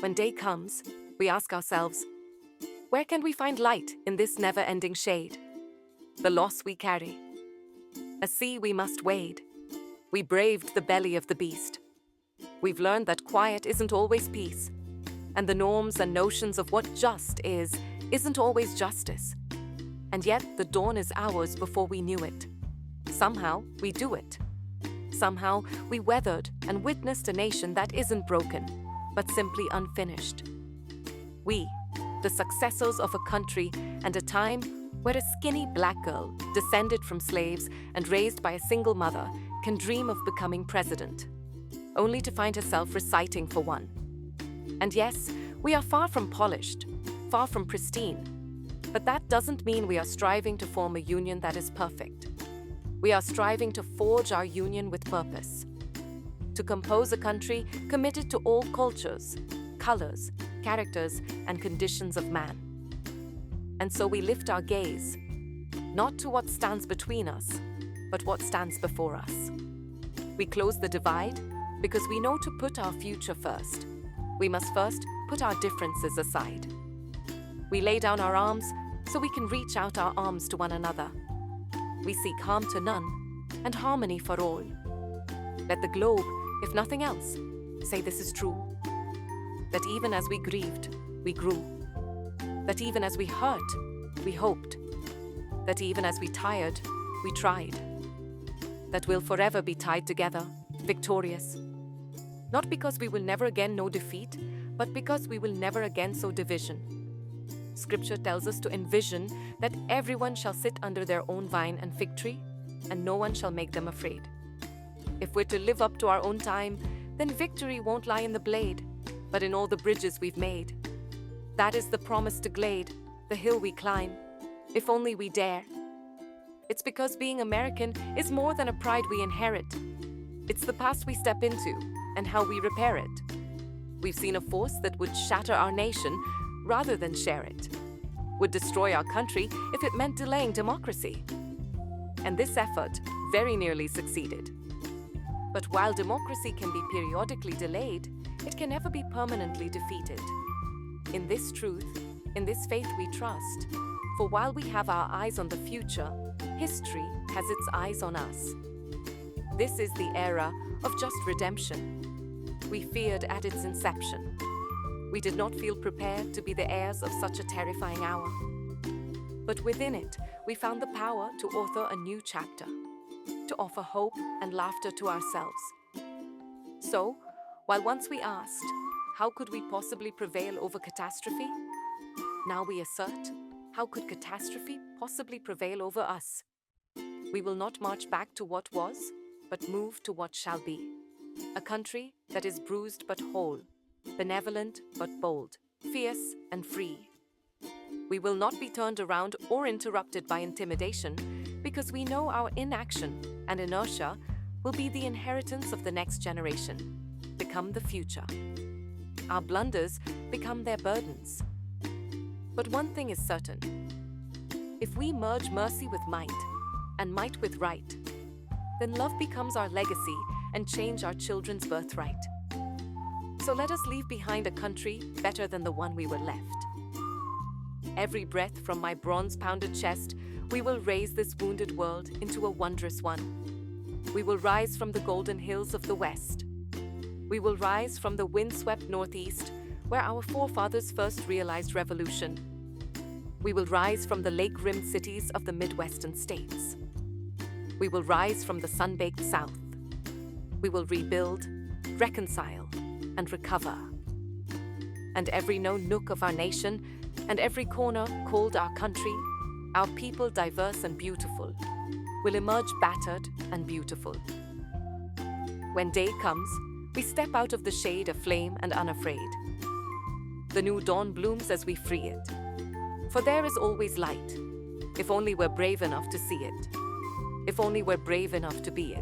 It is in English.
When day comes, we ask ourselves, where can we find light in this never-ending shade? The loss we carry, a sea we must wade. We braved the belly of the beast. We've learned that quiet isn't always peace, and the norms and notions of what just isn't always justice. And yet the dawn is ours before we knew it. Somehow we do it. Somehow we weathered and witnessed a nation that isn't broken, but simply unfinished. We, the successors of a country and a time where a skinny black girl, descended from slaves and raised by a single mother, can dream of becoming president, only to find herself reciting for one. And yes, we are far from polished, far from pristine, but that doesn't mean we are striving to form a union that is perfect. We are striving to forge our union with purpose, to compose a country committed to all cultures, colors, characters, and conditions of man. And so we lift our gaze, not to what stands between us, but what stands before us. We close the divide because we know to put our future first. We must first put our differences aside. We lay down our arms so we can reach out our arms to one another. We seek harm to none and harmony for all. Let the globe, if nothing else, say this is true. That even as we grieved, we grew. That even as we hurt, we hoped. That even as we tired, we tried. That we'll forever be tied together, victorious. Not because we will never again know defeat, but because we will never again sow division. Scripture tells us to envision that everyone shall sit under their own vine and fig tree, and no one shall make them afraid. If we're to live up to our own time, then victory won't lie in the blade, but in all the bridges we've made. That is the promise to glade, the hill we climb, if only we dare. It's because being American is more than a pride we inherit. It's the past we step into and how we repair it. We've seen a force that would shatter our nation rather than share it, would destroy our country if it meant delaying democracy. And this effort very nearly succeeded. But while democracy can be periodically delayed, it can never be permanently defeated. In this truth, in this faith we trust, for while we have our eyes on the future, history has its eyes on us. This is the era of just redemption. We feared at its inception. We did not feel prepared to be the heirs of such a terrifying hour. But within it, we found the power to author a new chapter, to offer hope and laughter to ourselves. So, while once we asked, how could we possibly prevail over catastrophe? Now we assert, how could catastrophe possibly prevail over us? We will not march back to what was, but move to what shall be. A country that is bruised but whole, benevolent but bold, fierce and free. We will not be turned around or interrupted by intimidation because we know our inaction and inertia will be the inheritance of the next generation, become the future. Our blunders become their burdens. But one thing is certain. If we merge mercy with might and might with right, then love becomes our legacy and change our children's birthright. So let us leave behind a country better than the one we were left. Every breath from my bronze-pounded chest, we will raise this wounded world into a wondrous one. We will rise from the golden hills of the West. We will rise from the windswept Northeast, where our forefathers first realized revolution. We will rise from the lake-rimmed cities of the Midwestern states. We will rise from the sun-baked South. We will rebuild, reconcile, and recover. And every known nook of our nation, and every corner called our country, our people diverse and beautiful, will emerge battered and beautiful. When day comes, we step out of the shade aflame and unafraid. The new dawn blooms as we free it. For there is always light, if only we're brave enough to see it, if only we're brave enough to be it.